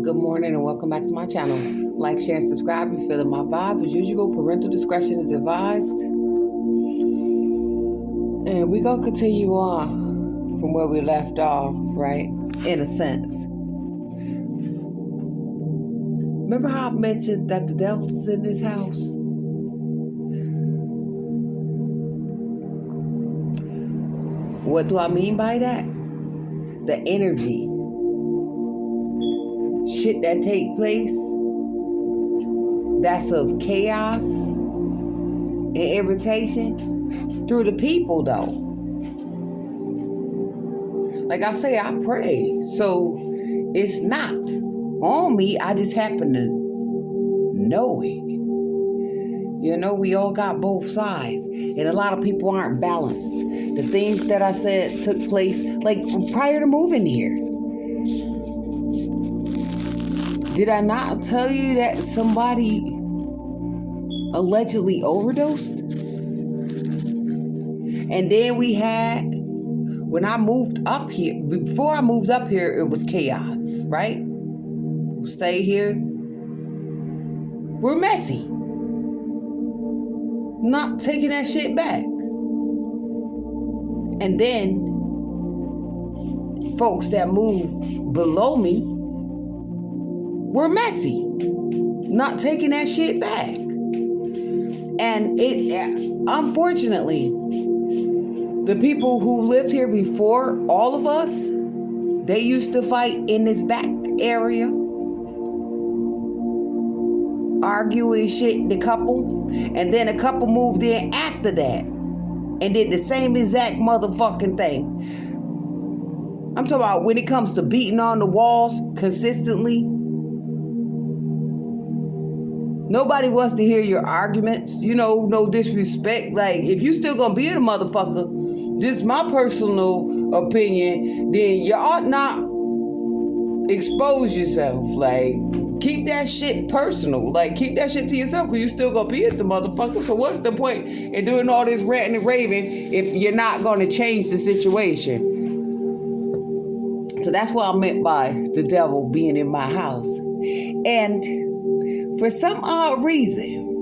Good morning and welcome back to my channel. Like, share, and subscribe if you're feeling my vibe. As usual, parental discretion is advised. And we're going to continue on from where we left off, right? In a sense. Remember how I mentioned that the devil's in this house? What do I mean by that? The energy. Shit that take place that's of chaos and irritation through the people, though. Like I say, I pray, so it's not on me. I just happen to know it. You know, we all got both sides, and a lot of people aren't balanced. The things that I said took place like prior to moving here. Did I not tell you that somebody allegedly overdosed? And then we had, when I moved up here, before I moved up here, it was chaos, right? Who stay here? We're messy. Not taking that shit back. And then folks that move below me, we're messy, not taking that shit back. And unfortunately, the people who lived here before all of us, they used to fight in this back area, arguing shit, the couple, and then a couple moved in after that and did the same exact motherfucking thing. I'm talking about when it comes to beating on the walls consistently. Nobody wants to hear your arguments. You know, no disrespect. Like, if you still gonna be a motherfucker, just my personal opinion, then you ought not expose yourself. Like, keep that shit personal. Like, keep that shit to yourself, because you still gonna be at the motherfucker. So what's the point in doing all this ranting and raving if you're not gonna change the situation? So that's what I meant by the devil being in my house. And for some odd reason,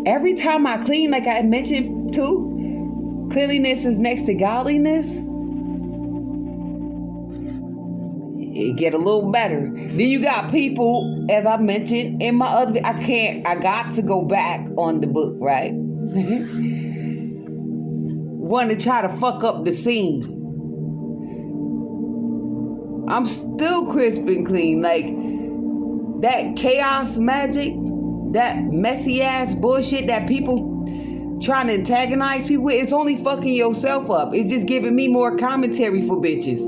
every time I clean, like I mentioned too, cleanliness is next to godliness. It get a little better. Then you got people, as I mentioned in my other, I got to go back on the book, right? Want to try to fuck up the scene. I'm still crisp and clean. Like, that chaos magic, that messy ass bullshit that people trying to antagonize people with, it's only fucking yourself up. It's just giving me more commentary for bitches.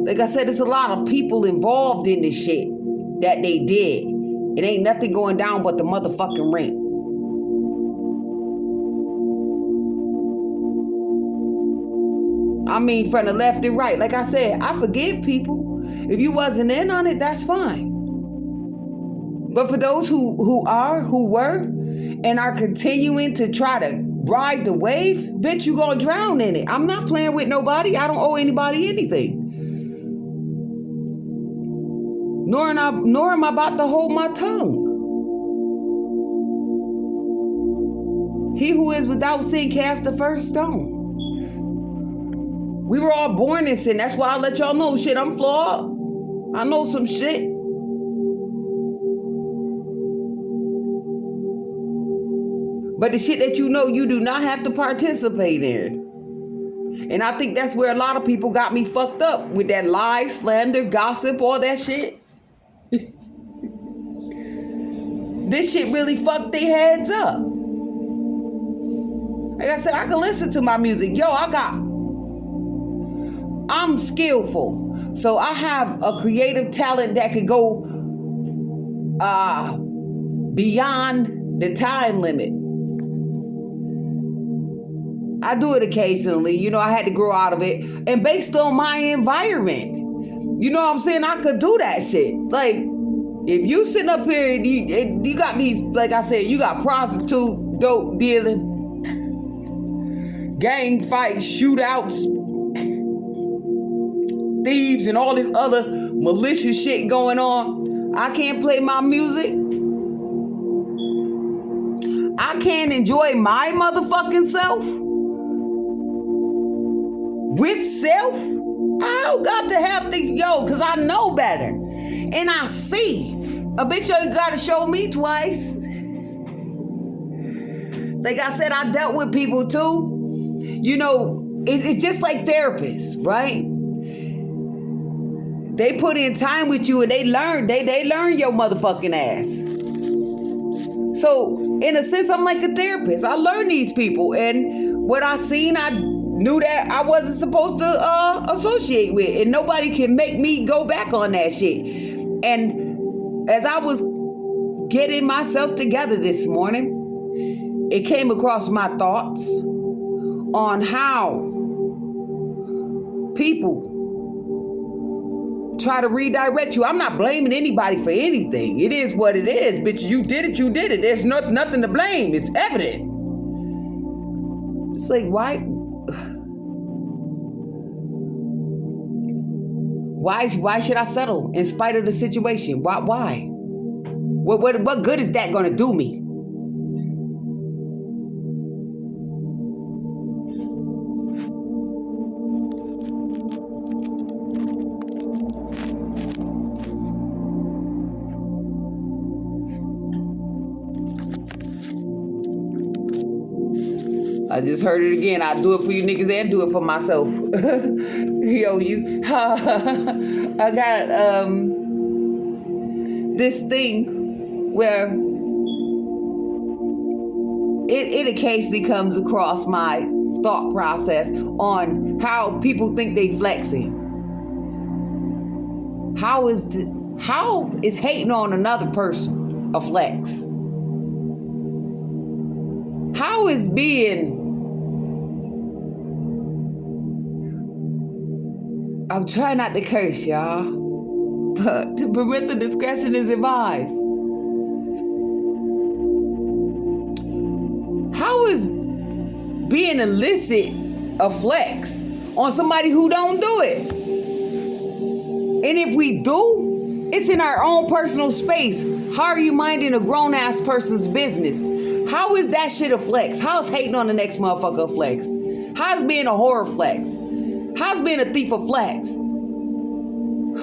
Like I said, there's a lot of people involved in this shit that they did. It ain't nothing going down but the motherfucking rent. I mean, from the left and right. Like I said, I forgive people. If you wasn't in on it, that's fine. But for those who were, and are continuing to try to ride the wave, bitch, you gonna drown in it. I'm not playing with nobody. I don't owe anybody anything. Nor am I about to hold my tongue. He who is without sin cast the first stone. We were all born in sin. That's why I let y'all know shit. I'm flawed. I know some shit. But the shit that you know, you do not have to participate in. And I think that's where a lot of people got me fucked up with that lie, slander, gossip, all that shit. This shit really fucked their heads up. Like I said, I can listen to my music. I'm skillful. So I have a creative talent that could go beyond the time limit. I do it occasionally. You know, I had to grow out of it. And based on my environment, you know what I'm saying? I could do that shit. Like, if you sitting up here and you got these, like I said, you got prostitute, dope dealing, gang fights, shootouts, thieves and all this other malicious shit going on. I can't play my music. I can't enjoy my motherfucking self. With self. I don't got to have to, because I know better. And I see. A bitch ain't got to show me twice. Like I said, I dealt with people too. It's just like therapists, right? They put in time with you and they learn your motherfucking ass. So in a sense, I'm like a therapist. I learn these people, and what I seen, I knew that I wasn't supposed to associate with, and nobody can make me go back on that shit. And as I was getting myself together this morning, it came across my thoughts on how people try to redirect you. I'm not blaming anybody for anything. It is what it is, bitch. You did it. There's nothing to blame. It's evident. It's like, why should I settle in spite of the situation? Why? What good is that gonna do me? I just heard it again. I do it for you niggas and do it for myself. I got this thing where it occasionally comes across my thought process on how people think they flexing. How is hating on another person a flex? How is being... I'm trying not to curse, y'all, but parental discretion is advised. How is being illicit a flex on somebody who don't do it? And if we do, it's in our own personal space. How are you minding a grown-ass person's business? How is that shit a flex? How's hating on the next motherfucker a flex? How's being a whore flex? How's being a thief a flex?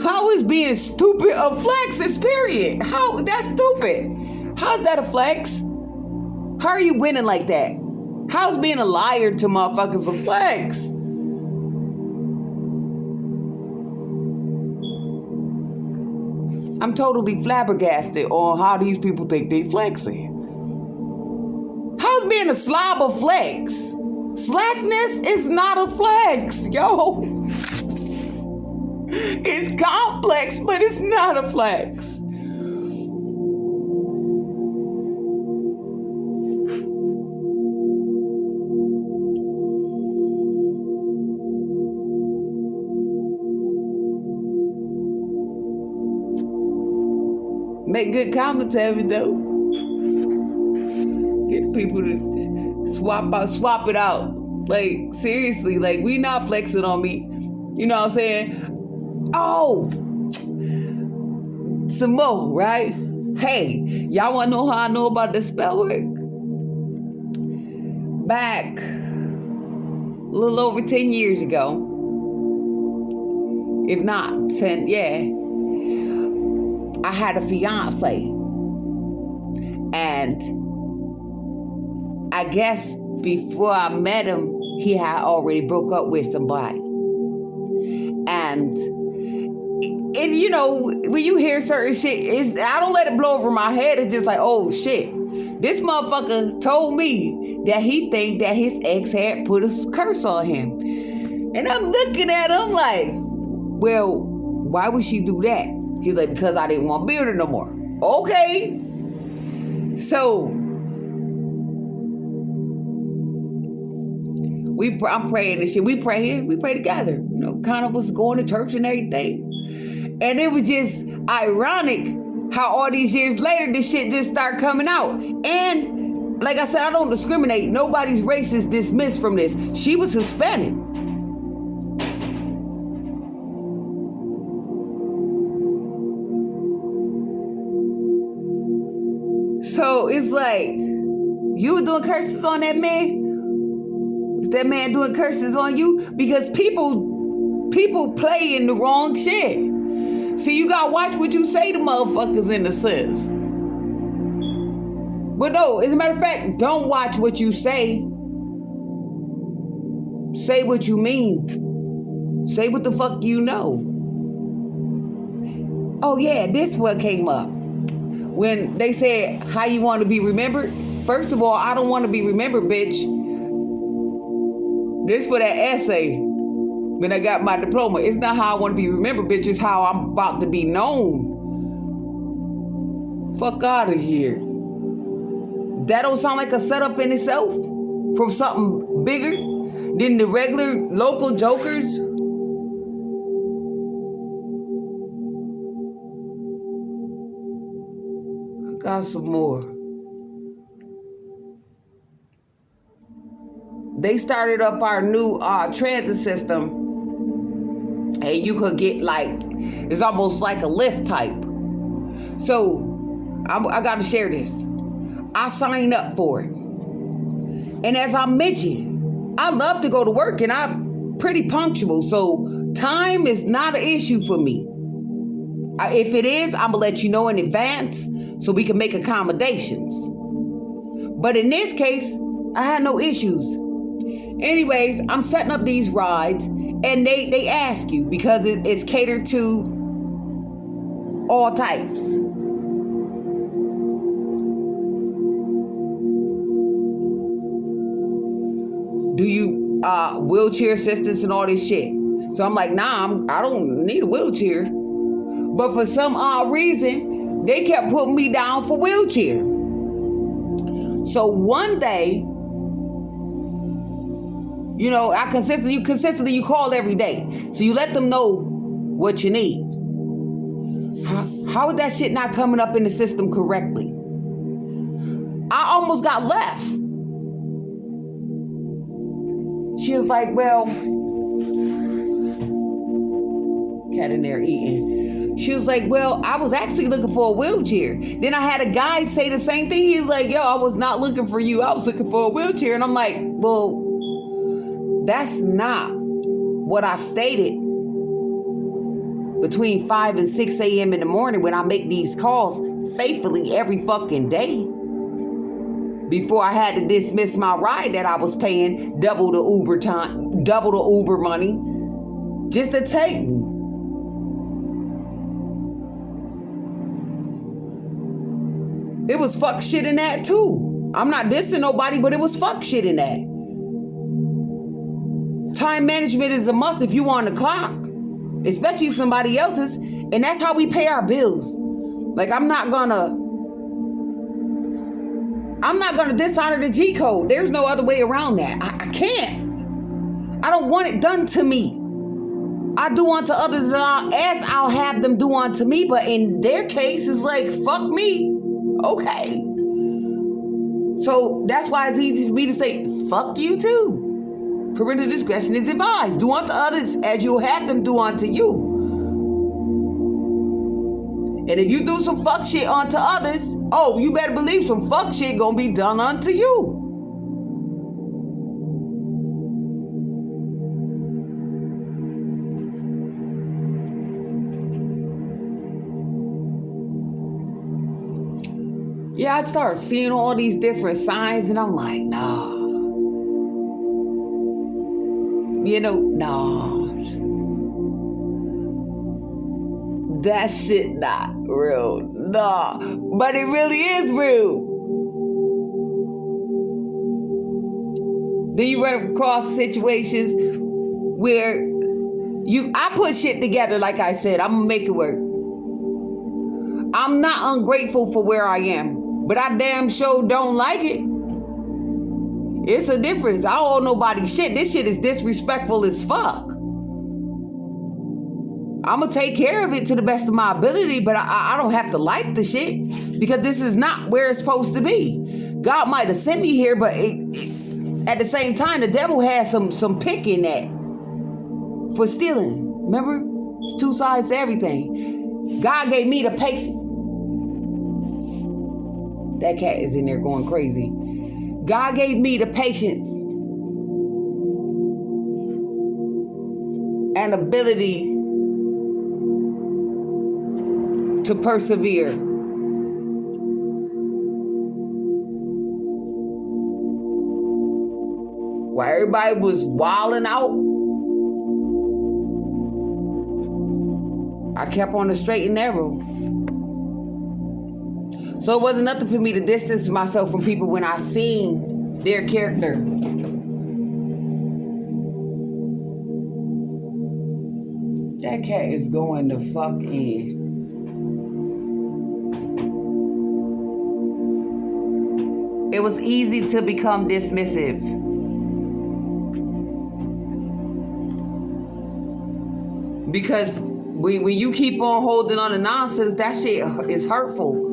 How is being stupid a flex? It's period. How? That's stupid. How's that a flex? How are you winning like that? How's being a liar to motherfuckers a flex? I'm totally flabbergasted on how these people think they flexing. How's being a slob a flex? Slackness is not a flex, yo. It's complex, but it's not a flex. Make good commentary though. Get people to swap it out. Like, seriously, like, we not flexing on me. You know what I'm saying? Oh, some more, right? Hey, y'all want to know how I know about the spell work? Back a little over 10 years ago, if not 10, yeah, I had a fiance. And I guess before I met him, he had already broke up with somebody. And you know, when you hear certain shit, I don't let it blow over my head. It's just like, oh shit. This motherfucker told me that he think that his ex had put a curse on him. And I'm looking at him like, well, why would she do that? He's like, because I didn't want to be with her no more. Okay. So I'm praying and shit. We pray together. You know, kind of was going to church and everything. And it was just ironic how all these years later this shit just started coming out. And like I said, I don't discriminate. Nobody's race is dismissed from this. She was Hispanic. So it's like, you were doing curses on that man? Is that man doing curses on you? Because people play in the wrong shit. See, you gotta watch what you say to motherfuckers in a sense. But no, as a matter of fact, don't watch what you say. Say what you mean. Say what the fuck you know. Oh yeah, this what came up. When they said, how you want to be remembered? First of all, I don't want to be remembered, bitch. This for that essay when I got my diploma. It's not how I want to be remembered, bitch. It's how I'm about to be known. Fuck out of here. That don't sound like a setup in itself for something bigger than the regular local jokers? I got some more. They started up our new transit system, and you could get it's almost like a Lyft type. So I got to share this. I signed up for it, and as I mentioned, I love to go to work, and I'm pretty punctual, so time is not an issue for me. If it is, I'm gonna let you know in advance so we can make accommodations. But in this case, I had no issues. Anyways, I'm setting up these rides, and they ask you because it's catered to all types. Do you wheelchair assistance and all this shit? So I'm like, nah, I don't need a wheelchair. But for some odd reason, they kept putting me down for wheelchair. So one day, you know, consistently you call every day. So you let them know what you need. How is that shit not coming up in the system correctly? I almost got left. She was like, well, cat in there eating. She was like, well, I was actually looking for a wheelchair. Then I had a guy say the same thing. He's like, yo, I was not looking for you. I was looking for a wheelchair. And I'm like, well, that's not what I stated between 5 and 6 a.m. in the morning when I make these calls faithfully every fucking day. Before I had to dismiss my ride that I was paying double the Uber money just to take me. It was fuck shit in that too. I'm not dissing nobody, but it was fuck shit in that. Time management is a must if you on the clock, especially somebody else's, and that's how we pay our bills. Like I'm not gonna dishonor the G code. There's no other way around that. I can't. I don't want it done to me. I do unto others as I'll have them do unto me, but in their case, it's like, fuck me. Okay. So that's why it's easy for me to say, fuck you too. Parental discretion is advised. Do unto others as you'll have them do unto you. And if you do some fuck shit unto others, oh, you better believe some fuck shit gonna be done unto you. Yeah, I'd start seeing all these different signs, and I'm like, nah. You know, nah. That shit not real. Nah. But it really is real. Then you run across situations where I put shit together, like I said, I'm gonna make it work. I'm not ungrateful for where I am, but I damn sure don't like it. It's a difference. I don't owe nobody shit. This shit is disrespectful as fuck. I'm going to take care of it to the best of my ability, but I don't have to like the shit because this is not where it's supposed to be. God might have sent me here, but at the same time, the devil has some pick in that for stealing. Remember? It's two sides to everything. God gave me the patience. That cat is in there going crazy. God gave me the patience and ability to persevere. While everybody was wilding out, I kept on the straight and narrow. So it wasn't nothing for me to distance myself from people when I seen their character. That cat is going the fuck in. It was easy to become dismissive. Because when you keep on holding on to nonsense, that shit is hurtful.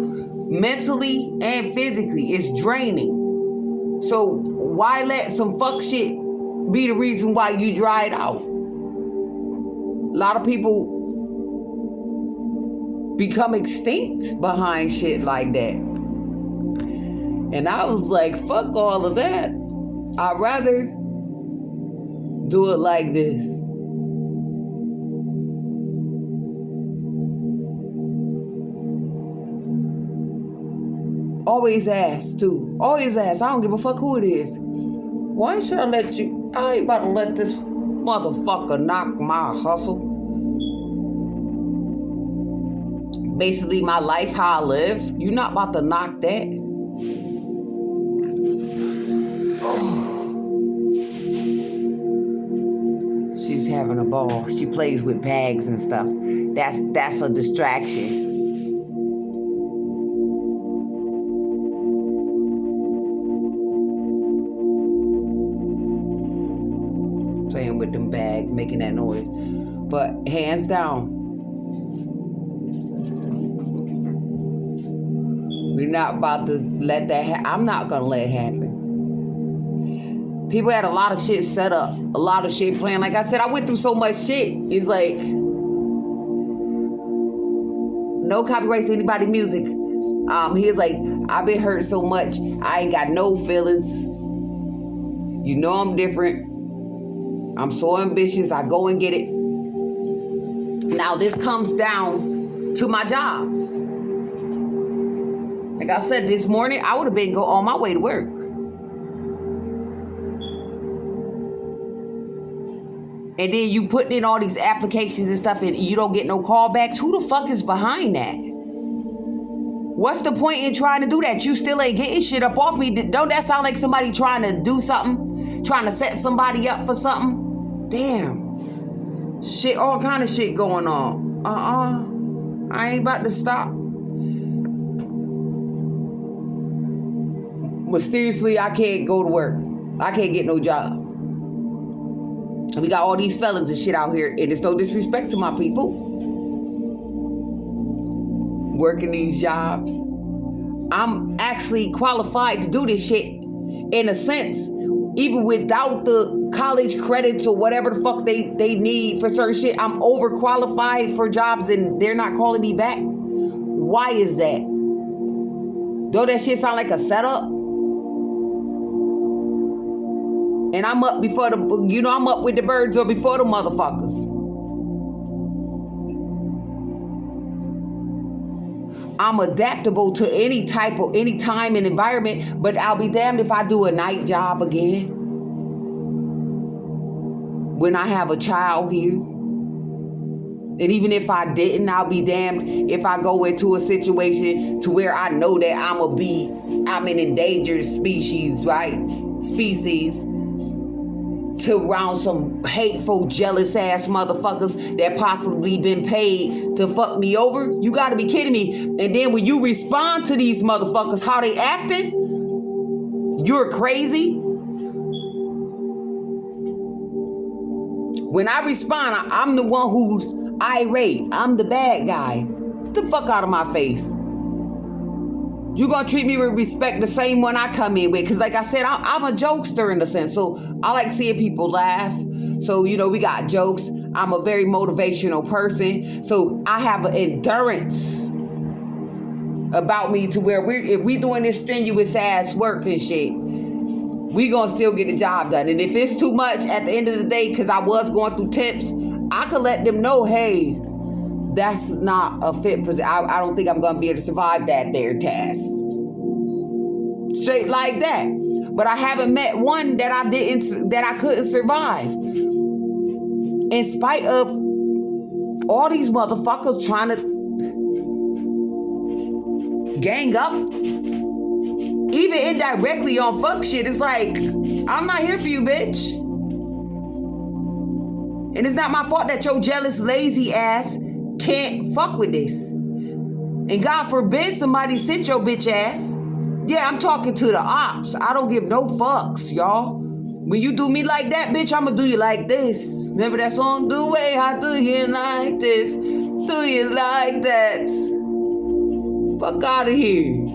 Mentally and physically, it's draining. So why let some fuck shit be the reason why you dried out? A lot of people become extinct behind shit like that. And I was like, fuck all of that. I'd rather do it like this. Always ask, too. Always ask. I don't give a fuck who it is. Why should I let you... I ain't about to let this motherfucker knock my hustle. Basically, my life, how I live. You're not about to knock that. She's having a ball. She plays with bags and stuff. That's a distraction. Playing with them bags, making that noise. But hands down, we're not about to let that happen. I'm not going to let it happen. People had a lot of shit set up. A lot of shit planned. Like I said, I went through so much shit. It's like, no copyrights to anybody's music. He was like, I've been hurt so much. I ain't got no feelings. You know I'm different. I'm so ambitious. I go and get it. Now this comes down to my jobs. Like I said, this morning, I would have been on my way to work. And then you putting in all these applications and stuff and you don't get no callbacks. Who the fuck is behind that? What's the point in trying to do that? You still ain't getting shit up off me. Don't that sound like somebody trying to do something? Trying to set somebody up for something? Damn. Shit, all kind of shit going on. I ain't about to stop. Mysteriously, I can't go to work. I can't get no job. We got all these felons and shit out here, and it's no disrespect to my people working these jobs. I'm actually qualified to do this shit in a sense, even without the college credits or whatever the fuck they need for certain shit. I'm overqualified for jobs and they're not calling me back. Why is that? Don't that shit sound like a setup? And I'm up before I'm up with the birds or before the motherfuckers. I'm adaptable to any time and environment, but I'll be damned if I do a night job again. When I have a child here. And even if I didn't, I'll be damned if I go into a situation to where I know that I'm an endangered species, right? Species. To around some hateful, jealous ass motherfuckers that possibly been paid to fuck me over. You gotta be kidding me. And then when you respond to these motherfuckers, how they acting, you're crazy. When I respond, I'm the one who's irate. I'm the bad guy. Get the fuck out of my face. You gonna treat me with respect the same one I come in with. Because like I said, I'm a jokester in a sense. So I like seeing people laugh. So, we got jokes. I'm a very motivational person. So I have an endurance about me to where if we doing this strenuous ass work and shit, we gonna still get the job done. And if it's too much at the end of the day, because I was going through tips, I could let them know, hey, that's not a fit position. I don't think I'm gonna be able to survive that there task. Straight like that. But I haven't met one that I couldn't survive. In spite of all these motherfuckers trying to gang up, even indirectly on fuck shit, it's like, I'm not here for you, bitch. And it's not my fault that your jealous, lazy ass can't fuck with this. And God forbid somebody sent your bitch ass. Yeah, I'm talking to the ops. I don't give no fucks, y'all. When you do me like that, bitch, I'ma do you like this. Remember that song? The way I do you like this. Do you like that? Fuck out of here.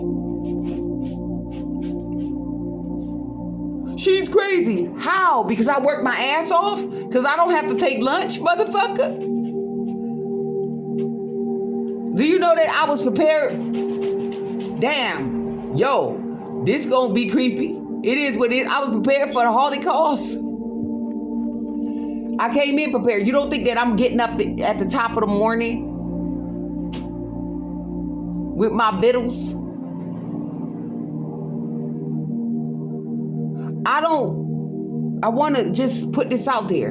She's crazy. How? Because I work my ass off? Because I don't have to take lunch, motherfucker? Do you know that I was prepared? Damn. Yo, this gonna be creepy. It is what it is. I was prepared for the Holocaust. I came in prepared. You don't think that I'm getting up at the top of the morning with my vittles? I want to just put this out there.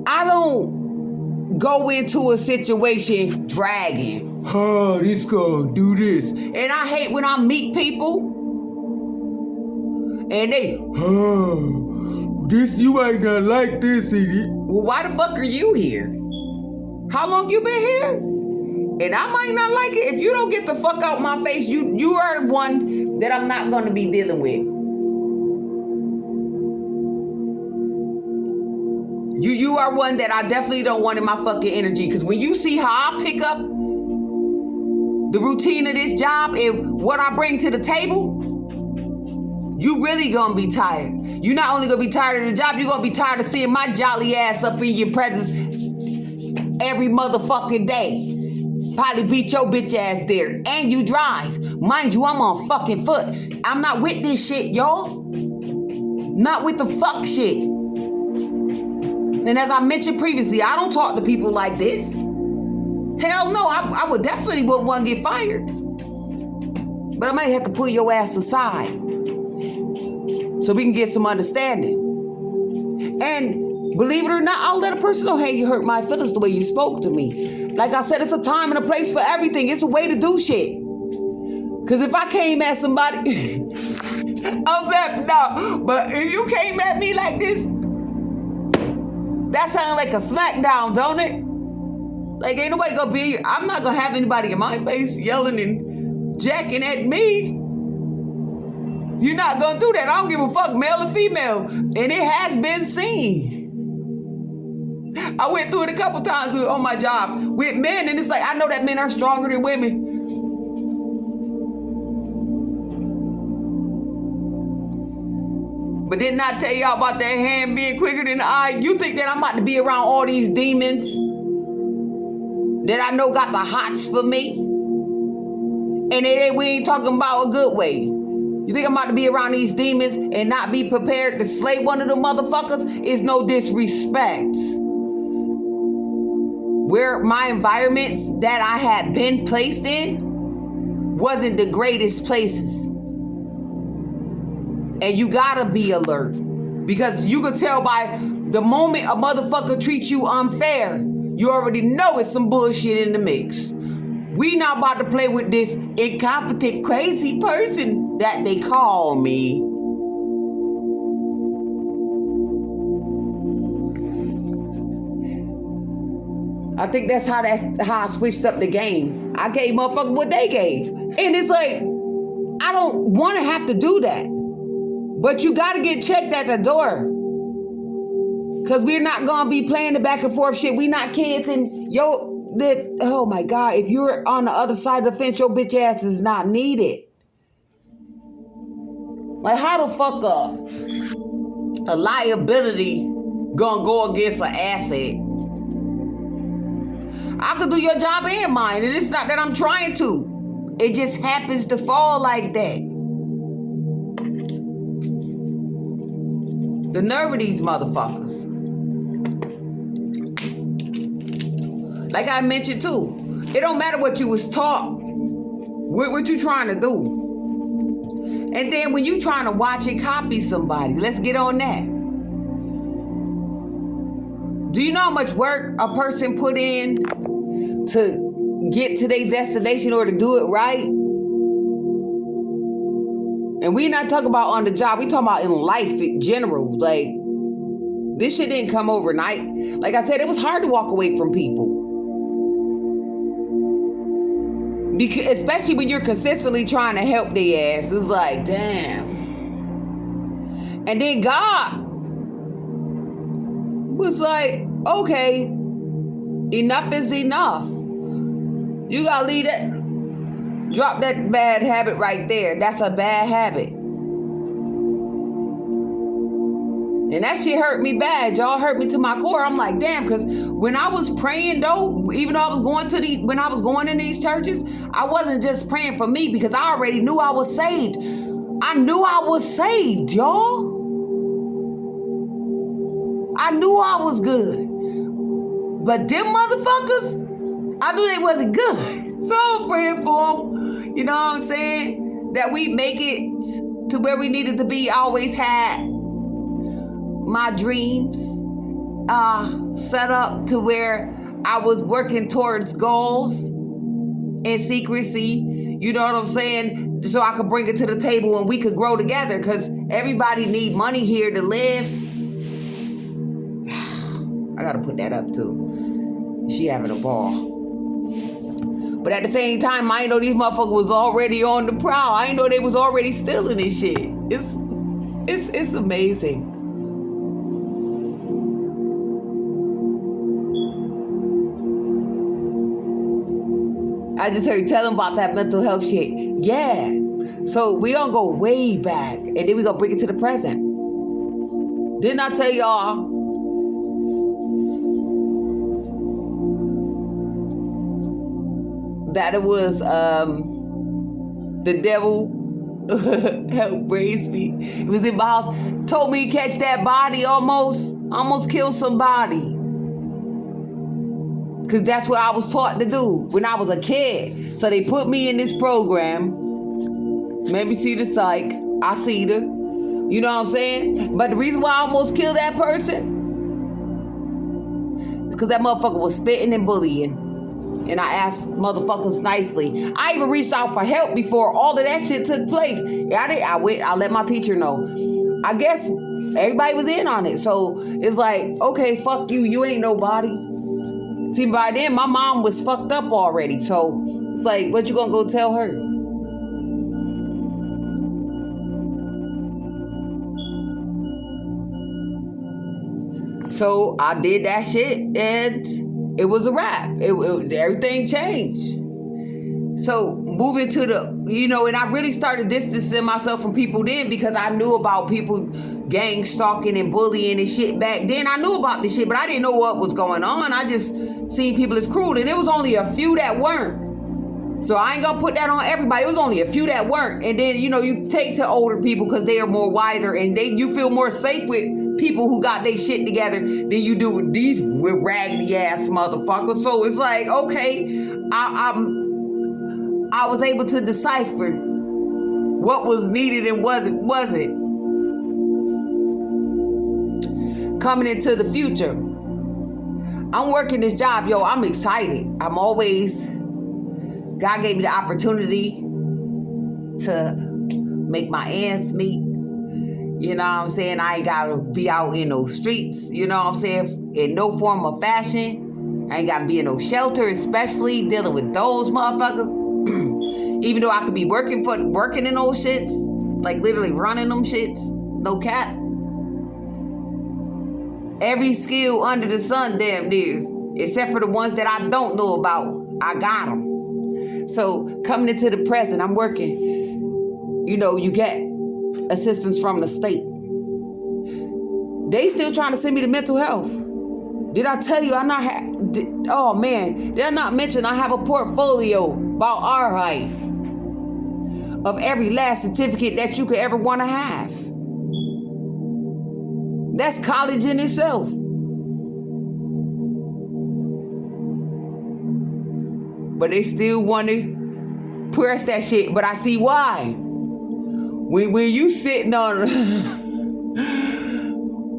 I don't go into a situation dragging. Oh, this gonna do this. And I hate when I meet people and they, this, you ain't gonna like this, idiot. Well, why the fuck are you here? How long you been here? And I might not like it. If you don't get the fuck out my face, you are the one that I'm not gonna be dealing with. You are one that I definitely don't want in my fucking energy. Because when you see how I pick up the routine of this job and what I bring to the table, you really gonna be tired. You not only gonna be tired of the job, you gonna be tired of seeing my jolly ass up in your presence every motherfucking day. Probably beat your bitch ass there. And you drive. Mind you, I'm on fucking foot. I'm not with this shit, y'all. Not with the fuck shit. And as I mentioned previously, I don't talk to people like this. Hell no, I would definitely wouldn't want to get fired. But I might have to pull your ass aside so we can get some understanding. And believe it or not, I'll let a person know, hey, you hurt my feelings the way you spoke to me. Like I said, it's a time and a place for everything. It's a way to do shit. Because if I came at somebody, I'm laughing now, but if you came at me like this, that sounds like a smackdown, don't it? Like, ain't nobody gonna be, I'm not gonna have anybody in my face yelling and jacking at me. You're not gonna do that. I don't give a fuck, male or female. And it has been seen. I went through it a couple times on my job with men, and it's like, I know that men are stronger than women. But didn't I tell y'all about that hand being quicker than the eye? You think that I'm about to be around all these demons that I know got the hots for me? And we ain't talking about a good way. You think I'm about to be around these demons and not be prepared to slay one of them motherfuckers? Is no disrespect. Where my environments that I had been placed in wasn't the greatest places. And you gotta be alert. Because you can tell by the moment a motherfucker treats you unfair, you already know it's some bullshit in the mix. We not about to play with this incompetent, crazy person that they call me. I think that's how I switched up the game. I gave motherfuckers what they gave. And it's like, I don't want to have to do that. But you got to get checked at the door. Because we're not going to be playing the back and forth shit. We not kids. And oh my God, if you're on the other side of the fence, your bitch ass is not needed. Like, how the fuck a liability going to go against an asset? I could do your job and mine. And it's not that I'm trying to. It just happens to fall like that. The nerve of these motherfuckers. Like I mentioned too, it don't matter what you was taught, what you trying to do. And then when you trying to watch and copy somebody, let's get on that. Do you know how much work a person put in to get to their destination or to do it right? And we not talking about on the job, we talking about in life in general. Like, this shit didn't come overnight. Like I said, it was hard to walk away from people. Because, especially when you're consistently trying to help their ass. It's like, damn. And then God was like, okay, enough is enough. You gotta leave that. Drop that bad habit right there. That's a bad habit. And that shit hurt me bad. Y'all hurt me to my core. I'm like, damn, because when I was praying though, even though I was going when I was going in these churches, I wasn't just praying for me because I already knew I was saved. I knew I was saved, y'all. I knew I was good. But them motherfuckers, I knew they wasn't good. So I'm praying for them. You know what I'm saying? That we make it to where we needed to be. I always had my dreams set up to where I was working towards goals in secrecy. You know what I'm saying? So I could bring it to the table and we could grow together, because everybody need money here to live. I gotta put that up too. She having a ball. But at the same time, I ain't know these motherfuckers was already on the prowl. I ain't know they was already stealing this shit. It's amazing. I just heard tell them about that mental health shit. Yeah. So we gonna go way back, and then we gonna bring it to the present. Didn't I tell y'all that it was the devil helped raise me? It was in my house. Told me to catch that body, almost killed somebody. Because that's what I was taught to do when I was a kid. So they put me in this program. Maybe see the psych. I see her. You know what I'm saying? But the reason why I almost killed that person is because that motherfucker was spitting and bullying. And I asked motherfuckers nicely. I even reached out for help before all of that shit took place. I let my teacher know. I guess everybody was in on it. So it's like, okay, fuck you. You ain't nobody. See, by then, my mom was fucked up already. So it's like, what you gonna go tell her? So I did that shit, and it was a wrap. Everything changed. So moving to the, and I really started distancing myself from people then, because I knew about people gang stalking and bullying and shit back then. I knew about this shit, but I didn't know what was going on. I just seen people as cruel, and it was only a few that weren't. So I ain't gonna put that on everybody. It was only a few that weren't. And then, you take to older people because they are more wiser, and you feel more safe with people who got their shit together than you do with these raggedy ass motherfuckers. So it's like, okay, I was able to decipher what was needed and wasn't. Coming into the future, I'm working this job, yo. I'm excited. God gave me the opportunity to make my ends meet. You know what I'm saying? I ain't gotta be out in those streets, you know what I'm saying? In no form of fashion. I ain't gotta be in no shelter, especially dealing with those motherfuckers. Even though I could be working in those shits, like literally running them shits, no cap. Every skill under the sun, damn near, except for the ones that I don't know about, I got them. So coming into the present, I'm working. You get assistance from the state. They still trying to send me to mental health. Did I tell you did I not mention I have a portfolio about our life? of every last certificate that you could ever want to have. That's college in itself. But they still want to press that shit. But I see why. When you sitting on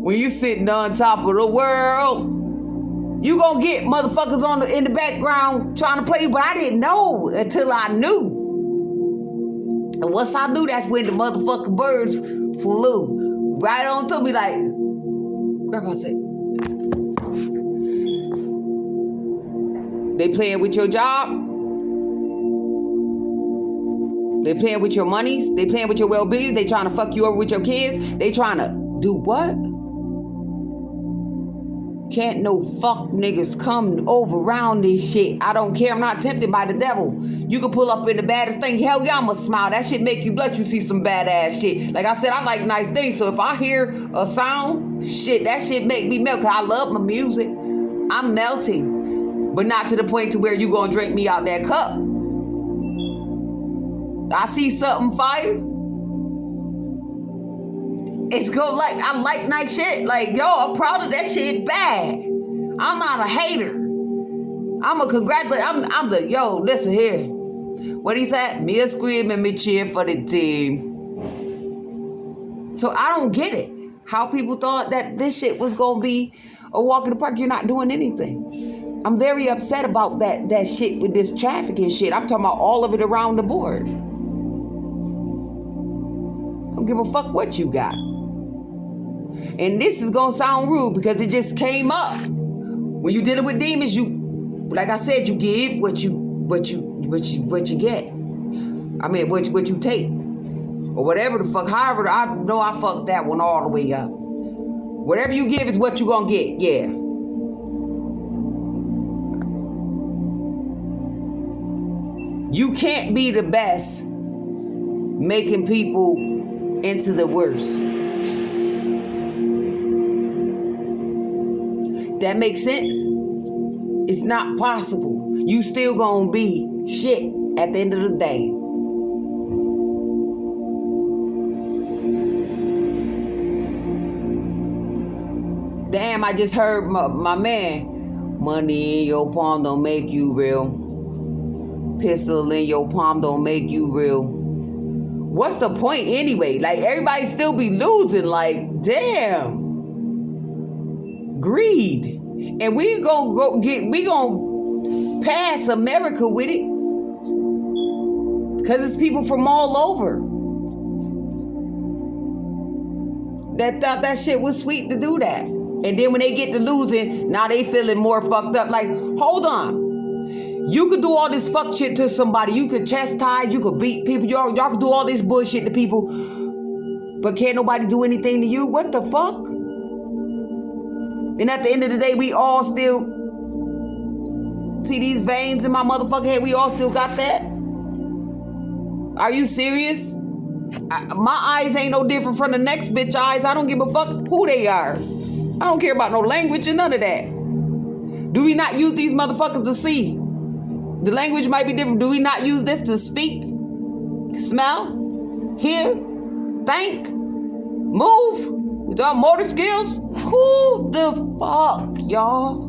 when you sitting on top of the world, you gonna get motherfuckers in the background trying to play you. But I didn't know until I knew. And once I knew, that's when the motherfucking birds flew right on to me like, Grandpa said, they playing with your job. They playing with your monies. They playing with your well-being. They trying to fuck you over with your kids. They trying to do what? Can't no fuck niggas come over around this shit. I don't care. I'm not tempted by the devil. You can pull up in the baddest thing. Hell yeah, I'ma smile. That shit make you blush. You see some badass shit. Like I said, I like nice things. So if I hear a sound, shit, that shit make me melt. Cause I love my music. I'm melting. But not to the point to where you gonna drink me out that cup. I see something fire. It's good. Like I like nice shit. Like yo, I'm proud of that shit. Bad. I'm not a hater. I'm a congratulate. I'm the yo. Listen here. What he said? Me a scream and me cheer for the team. So I don't get it. How people thought that this shit was gonna be a walk in the park. You're not doing anything. I'm very upset about that shit with this trafficking shit. I'm talking about all of it around the board. I don't give a fuck what you got. And this is gonna sound rude because it just came up. When you're dealing with demons, you, like I said, you give what you get. I mean, what you take, or whatever the fuck. However, I know I fucked that one all the way up. Whatever you give is what you gonna get. Yeah. You can't be the best making people into the worst. That makes sense? It's not possible. You still gonna be shit at the end of the day. Damn, I just heard my man. Money in your palm don't make you real. Pistol in your palm don't make you real. What's the point anyway? Like everybody still be losing. Like damn. Greed. And we gonna pass America with it. Cause it's people from all over that thought that shit was sweet to do that. And then when they get to losing, now they feeling more fucked up. Like, hold on. You could do all this fuck shit to somebody. You could chastise, you could beat people. Y'all could do all this bullshit to people. But can't nobody do anything to you? What the fuck? And at the end of the day, we all still see these veins in my motherfucking head. We all still got that? Are you serious? My eyes ain't no different from the next bitch eyes. I don't give a fuck who they are. I don't care about no language and none of that. Do we not use these motherfuckers to see? The language might be different. Do we not use this to speak, smell, hear, think, move? With our motor skills? Who the fuck, y'all?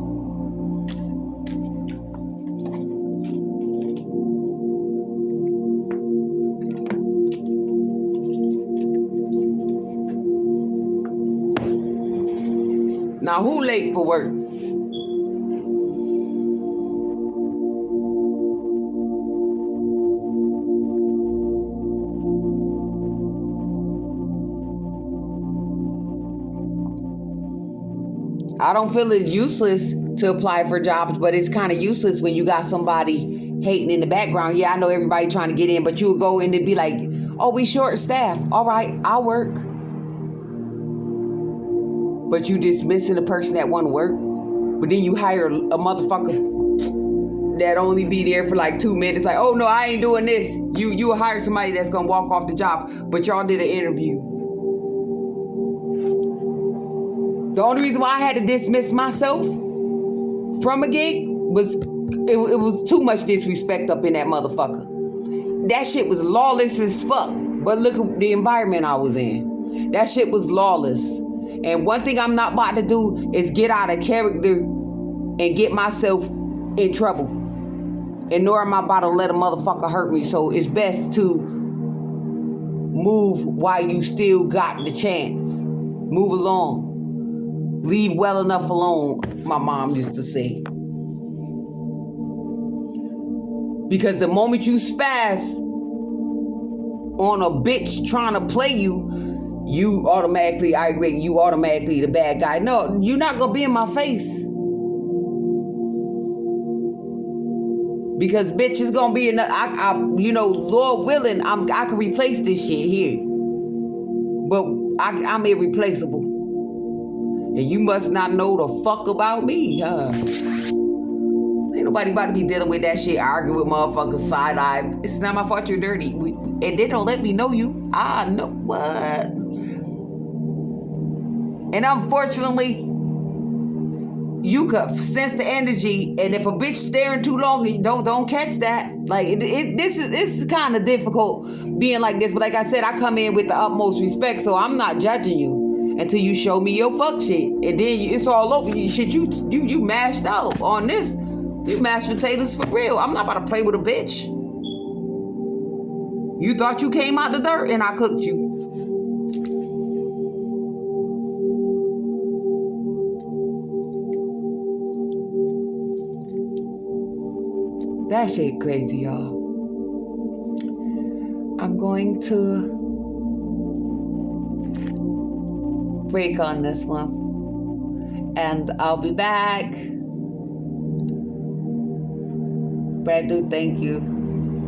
Now, who late for work? I don't feel it's useless to apply for jobs, but it's kind of useless when you got somebody hating in the background. Yeah, I know everybody trying to get in, but you would go in and be like, oh, we short staff. All right, I'll work. But you dismissing the person that want to work. But then you hire a motherfucker that only be there for like 2 minutes. Like, oh no, I ain't doing this. You will hire somebody that's going to walk off the job. But y'all did an interview. The only reason why I had to dismiss myself from a gig was it was too much disrespect up in that motherfucker. that shit was lawless as fuck. But look at the environment I was in. That shit was lawless. And one thing I'm not about to do is get out of character and get myself in trouble. And nor am I about to let a motherfucker hurt me. So it's best to move while you still got the chance. Move along. Leave well enough alone, my mom used to say. Because the moment you spaz on a bitch trying to play you, you automatically the bad guy. No, you're not going to be in my face. Because bitch is going to be enough. Lord willing, I can replace this shit here. But I'm irreplaceable. And you must not know the fuck about me, huh? Ain't nobody about to be dealing with that shit, arguing with motherfuckers side-eye. It's not my fault you're dirty. And they don't let me know you. I know what? And unfortunately, you could sense the energy. And if a bitch staring too long, don't catch that. Like, this is kind of difficult being like this. But like I said, I come in with the utmost respect. So I'm not judging you until you show me your fuck shit. And then it's all over. You mashed out on this. You mashed potatoes for real. I'm not about to play with a bitch. You thought you came out the dirt and I cooked you. That shit crazy, y'all. I'm going to break on this one. And I'll be back. But I do thank you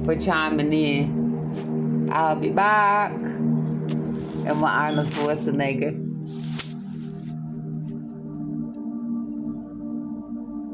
for chiming in. I'll be back. And my Arnold Schwarzenegger.